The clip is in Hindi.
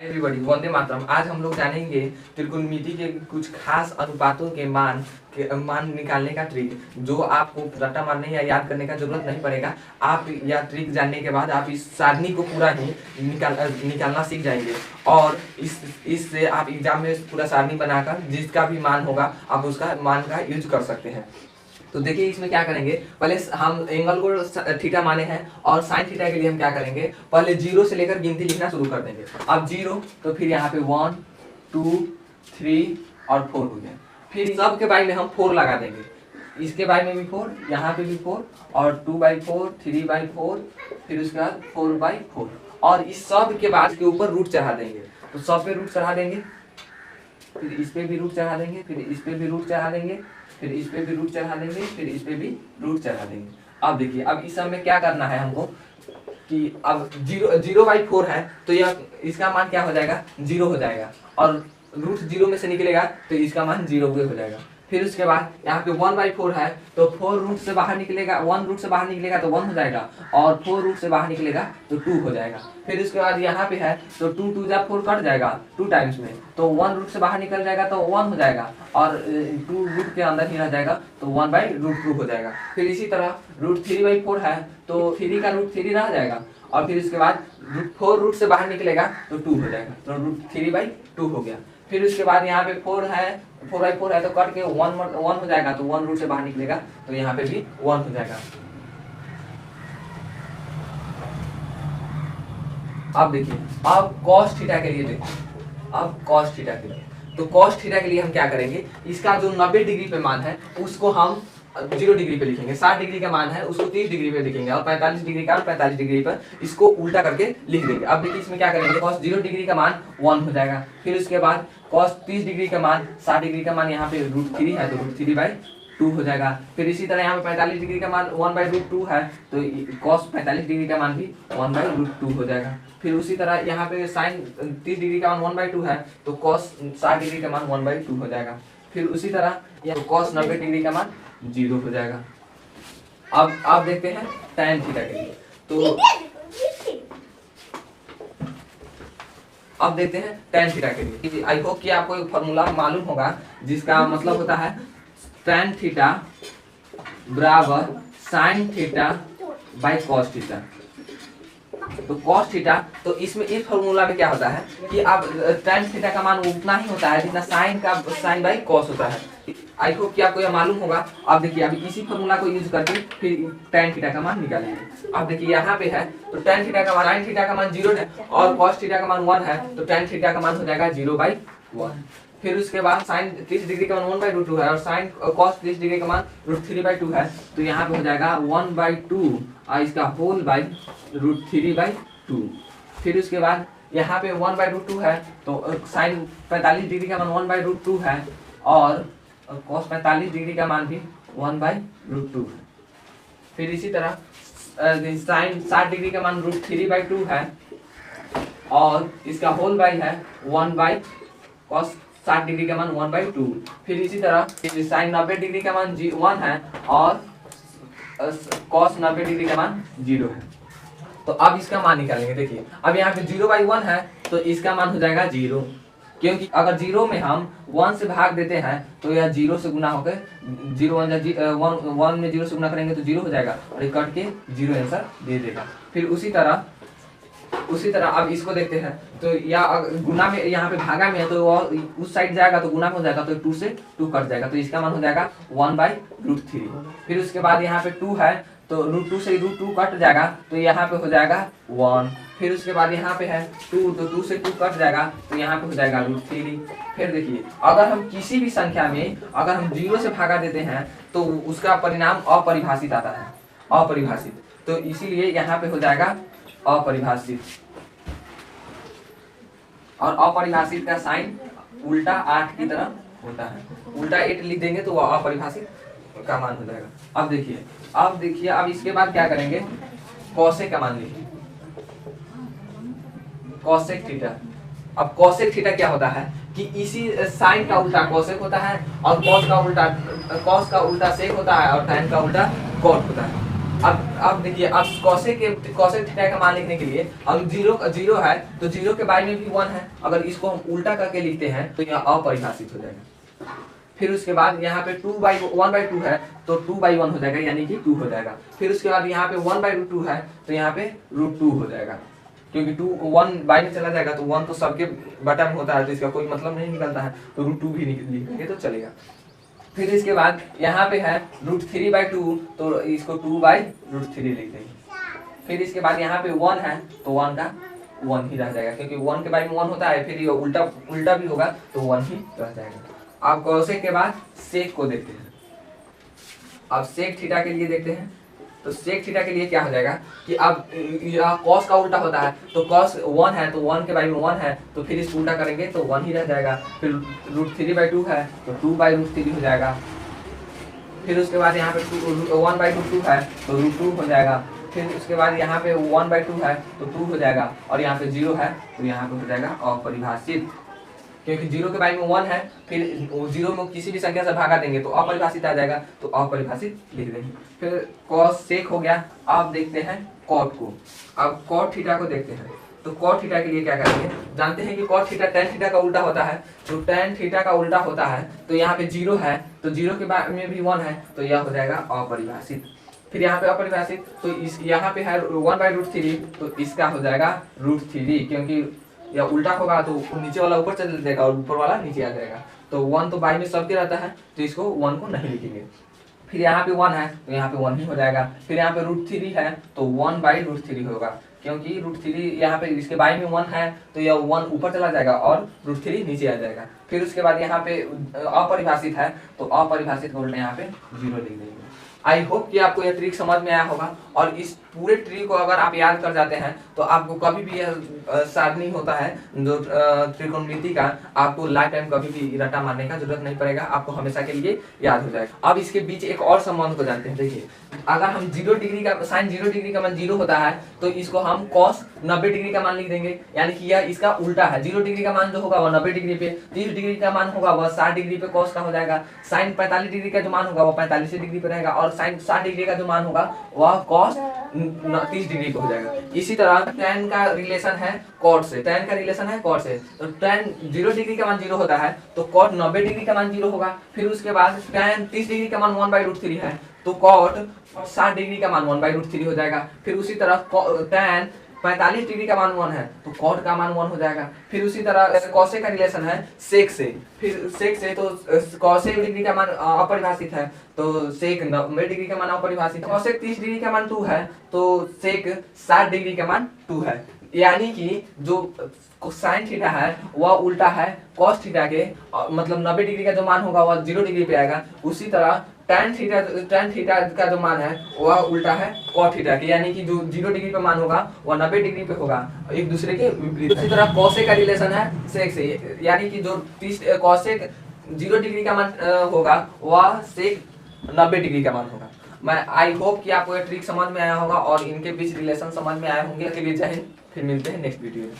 एवरीबॉडी वंदे मातरम। आज हम लोग जानेंगे त्रिकोणमिति के कुछ खास अनुपातों के मान निकालने का ट्रिक, जो आपको रट्टा मारने या याद करने का जरूरत नहीं पड़ेगा। आप यह ट्रिक जानने के बाद आप इस सारणी को पूरा ही निकालना सीख जाएंगे और इससे आप एग्जाम में पूरा सारणी बनाकर जिसका भी मान होगा आप उसका मान का यूज कर सकते हैं। तो देखिए इसमें क्या करेंगे, पहले हम एंगल को थीटा माने हैं और साइन थीटा के लिए हम क्या करेंगे, पहले जीरो से लेकर गिनती लिखना शुरू कर देंगे। अब जीरो तो फिर यहाँ पे 1 2 3 और 4 हो गया। फिर सब के बाई में हम 4 लगा देंगे, इसके बाई में भी 4, यहाँ पे भी 4 और 2/4 3/4, फिर उसके बाद 4/4 और इस सब के बाद के ऊपर रूट चढ़ा देंगे। तो सब पे रूट चढ़ा देंगे, फिर इस पे भी रूट चढ़ा देंगे, फिर इस पे भी रूट चढ़ा देंगे, फिर इस पे भी रूट चढ़ा देंगे, फिर इस पे भी रूट चढ़ा देंगे। अब देखिए, अब इस सब में क्या करना है हमको कि अब 0/4 है तो यह इसका मान क्या हो जाएगा, 0 हो जाएगा और रूट 0 में से निकलेगा तो इसका मान 0 हो जाएगा। फिर उसके बाद यहाँ पे 1/4 है तो 4 रूट से बाहर निकलेगा, 1 रूट से बाहर निकलेगा तो 1 हो जाएगा और 4 रूट से बाहर निकलेगा तो 2 हो जाएगा। फिर उसके बाद यहाँ पे है तो 2 2 जा 4 कट जाएगा 2 टाइम्स में, तो 1 रूट से बाहर निकल जाएगा तो 1 हो जाएगा और 2 रूट के अंदर ही रह जाएगा तो 1/√2 हो जाएगा। फिर इसी तरह रूट 3/4 है तो 3 का रूट 3 रह जाएगा और फिर इसके बाद 4 रूट से बाहर निकलेगा तो 2 हो जाएगा, तो रूट 3/2 हो गया। फिर उसके बाद यहाँ पे 4/4 है तो कट के 1 हो जाएगा, तो 1 रूट से बाहर निकलेगा तो यहाँ पे भी 1 हो जाएगा। अब देखिए, अब cos थीटा के लिए देखिए, अब cos थीटा के लिए तो cos थीटा के लिए हम क्या करेंगे, इसका जो 90 डिग्री पे मान है उसको हम 0 डिग्री पे लिखेंगे, 60 डिग्री का मान है उसको 30 डिग्री पे लिखेंगे और 45 डिग्री का और 45 डिग्री पर इसको उल्टा करके लिख देंगे। अब देखिए इसमें क्या करेंगे, cos 0 डिग्री का मान 1 हो जाएगा। फिर उसके बाद cos 30 डिग्री का मान, 60 डिग्री का मान यहाँ पे √3 है तो √3/2 हो जाएगा। फिर इसी तरह यहाँ पे 45 डिग्री का मान 1/√2 है तो cos 45 डिग्री का मान भी 1/√2 हो जाएगा। फिर उसी तरह यहाँ पे sin 30 डिग्री का मान 1/2 है तो cos 60 डिग्री का मान 1/2 हो जाएगा। फिर उसी तरह cos 90 डिग्री का मान 0 हो जाएगा। अब आप देखते हैं tan थीटा के लिए, तो अब देखते हैं tan थीटा के लिए। आई होप कि आपको एक फॉर्मूला मालूम होगा जिसका मतलब होता है tan थीटा बराबर sin theta by cos theta. तो cos थीटा, तो इसमें इस फॉर्मूला में क्या होता है कि अब tan थीटा का मान उतना ही होता है जितना sin बाई cos होता है। आई होप कि आपको यह मालूम होगा। अब देखिए, अभी इसी फॉर्मूला को यूज करके फिर tan थीटा का मान निकालेंगे। अब देखिए यहाँ पे है तो tan थीटा का मान, sin थीटा का मान 0 है और cos थीटा का मान 1 है तो tan थीटा का मान हो जाएगा 0/1। फिर उसके बाद sin 30 डिग्री का मान 1/√2 है और sin cos 30 डिग्री का मान √3/2 है तो यहाँ पे हो जाएगा 1/2 और इसका होल बाई √3/2। फिर उसके बाद यहाँ पे 1/√2 है तो sin 45 डिग्री का मान 1/√2 है और cos 45 डिग्री का मान भी 1/√2 है। फिर इसी तरह sin 60 डिग्री का मान √3/2 है और इसका होल बाई है 1/cos 60 डिग्री का मान 1/2। फिर इसी तरह sin 90 डिग्री का मान 1 है और cos 90 डिग्री का मान 0 है। तो अब इसका मान निकालेंगे। देखिए अब यहाँ पे 0/1 है तो इसका मान हो जाएगा 0, क्योंकि अगर 0 में हम 1 से भाग देते हैं तो यह 0 से गुना होकर 1 में 0 से गुना करेंगे तो 0 हो जाएगा और ये कट के 0 आंसर दे देगा। फिर उसी तरह अब इसको देखते हैं तो या गुना में, यहाँ पे भागा में है तो उस साइड जाएगा तो गुना में हो जाएगा तो 2 से 2 कट जाएगा तो इसका मान हो जाएगा 1/√3। फिर उसके बाद यहाँ पे 2 है तो √2 से √2 कट जाएगा तो यहाँ पे हो जाएगा 1। फिर उसके बाद यहाँ पे है 2 तो 2 से 2 कट जाएगा तो यहाँ पे हो जाएगा √3। फिर देखिए, अगर हम किसी भी संख्या में अगर हम 0 से भागा देते हैं तो उसका परिणाम अपरिभाषित आता है, अपरिभाषित, तो इसीलिए यहाँ पे हो जाएगा अपरिभाषित और अपरिभाषित का साइन उल्टा 8 की तरह होता है, उल्टा 8 लिख देंगे तो वह अपरिभाषित का मान हो जाएगा। अब देखिए अब इसके बाद क्या करेंगे, कॉसेक का मान लिखिए, कॉसेक थीटा। अब कॉसेक थीटा क्या होता है कि इसी साइन का उल्टा कॉसेक होता है और कॉस का उल्टा सेक होता है और tan का उल्टा कॉट होता है। अब देखिए, अब कॉसेक थीटा का मान लिखने के लिए अब जीरो है तो जीरो के बारे में भी 1 है, अगर इसको हम उल्टा करके लिखते हैं तो यह अपरिभाषित हो जाएगा। फिर उसके बाद यहाँ पे 1/2 है तो 2/1 हो जाएगा, यानी कि 2 हो जाएगा। फिर उसके बाद यहाँ पे 1/√2 है तो यहाँ पे √2 हो जाएगा, क्योंकि 2 1 बाई में चला जाएगा तो 1 तो सबके बटा में होता है तो इसका कोई मतलब नहीं निकलता है, तो √2 भी लिख देंगे तो चलेगा। फिर इसके बाद यहाँ पे है √3/2 तो इसको 2/√3 लिख देंगे। फिर इसके बाद यहाँ पे 1 है तो 1 का 1 ही रह जाएगा, क्योंकि 1 के बारे में 1 होता है, फिर ये उल्टा भी होगा तो 1 ही रह जाएगा। अब कॉसेक के बाद सेक को देखते हैं। अब सेक थीटा के लिए देखते हैं, तो सेक थीटा के लिए क्या हो जाएगा कि अब कॉस का उल्टा होता है, तो कॉस 1 है तो 1 के बारे में 1 है तो फिर इसको उल्टा करेंगे तो 1 ही रह जाएगा। फिर √3/2 है तो 2/√3 हो जाएगा। फिर उसके बाद यहाँ पे 1/2 है तो √2 हो जाएगा। फिर उसके बाद यहाँ पे 1/2 है तो 2 हो जाएगा, और यहाँ पे 0 है तो यहाँ पे हो जाएगा अपरिभाषित, क्योंकि 0 के बारे में 1 है, फिर 0 में किसी भी संख्या से भागा देंगे तो अपरिभाषित आ जाएगा, तो अपरिभाषित लिख देंगे। फिर कॉस सेक हो गया। अब देखते हैं कॉट को। अब कॉट थीटा को देखते हैं, तो कॉट थीटा के लिए क्या करेंगे, जानते हैं कि कॉट थीटा tan थीटा का उल्टा होता है, तो tan थीटा का उल्टा होता है तो यहाँ पे 0 है तो 0 के बारे में भी 1 है तो यह हो जाएगा अपरिभाषित। फिर यहाँ पे अपरिभाषित तो इस यहाँ पे है 1/√3 तो इसका हो जाएगा √3, क्योंकि या उल्टा होगा तो नीचे वाला ऊपर चल जाएगा और ऊपर वाला नीचे आ जाएगा, तो 1 तो बाई में सबके रहता है तो इसको 1 को नहीं लिखेंगे। फिर यहाँ पे 1 है तो यहाँ पे 1 ही हो जाएगा। फिर यहाँ पे √3 है तो 1/√3 होगा, क्योंकि √3 यहाँ पे इसके बाई में 1 है तो यह 1 ऊपर चला जाएगा और √3 नीचे आ जाएगा। फिर उसके बाद यहाँ पे अपरिभाषित है तो अपरिभाषित को उल्टा यहाँ पे 0 लिख देंगे। आई होप कि आपको यह ट्रिक समझ में आया होगा, और इस पूरे ट्रिक को अगर आप याद कर जाते हैं तो आपको कभी भी यह सारणी होता है जो त्रिकोणमिति का, आपको लाइफ टाइम कभी भी रट्टा मारने का जरूरत नहीं पड़ेगा, आपको हमेशा के लिए याद हो जाएगा। अब इसके बीच एक और संबंध को जानते हैं। देखिए, अगर हम 0 डिग्री का साइन 0 डिग्री का मान 0 होता है तो इसको हम कॉस 90 डिग्री का मान लिख देंगे, यानी कि यह इसका उल्टा है। 0 डिग्री का मान जो होगा वह 90 डिग्री पे, 30 डिग्री का मान होगा वह 60 डिग्री पे कॉस का हो जाएगा। साइन 45 डिग्री का जो मान होगा वह 45 डिग्री पे रहेगा, और साइन 60 डिग्री का जो मान होगा वह कॉस 30 डिग्री पे हो जाएगा। इसी तरह tan का रिलेशन है कॉट से, tan का रिलेशन है कॉट से, तो tan 0 डिग्री का मान 0 होता है तो कॉट 90 डिग्री का मान 0 होगा। फिर उसके बाद tan 30 डिग्री का मान 1/√3 है तो कॉट 60 डिग्री का मान 1/√3 हो जाएगा। फिर उसी तरह tan 45 डिग्री का मान 1 है तो कॉट का मान 1 हो जाएगा। फिर उसी तरह कॉसेक का रिलेशन है सेक से, फिर सेक से तो कॉसेक डिग्री का मान अपरिभाषित है तो सेक 90 डिग्री का मान अपरिभाषित है। कॉसेक 30 डिग्री का मान 2 है तो सेक 60 डिग्री का मान 2 है, यानी कि जो साइन थीटा है वह उल्टा है कॉस थीटा के, मतलब 90 डिग्री का जो मान होगा वह 0 डिग्री पे आएगा। उसी तरह tan थीटा का जो मान है वह उल्टा है cot थीटा के, यानी कि जो 0 डिग्री पे मान होगा वह 90 डिग्री पे होगा, एक दूसरे के विपरीत। इसी तरह कॉसेक का रिलेशन है सेक से, यानी कि जो कॉसेक 0 डिग्री का मान होगा वह सेक 90 डिग्री का मान होगा। मैं आई होप कि आपको ये ट्रिक समझ में आया होगा और इनके बीच रिलेशन समझ में आए होंगे। के लिए जय हिंद, फिर मिलते हैं नेक्स्ट वीडियो में।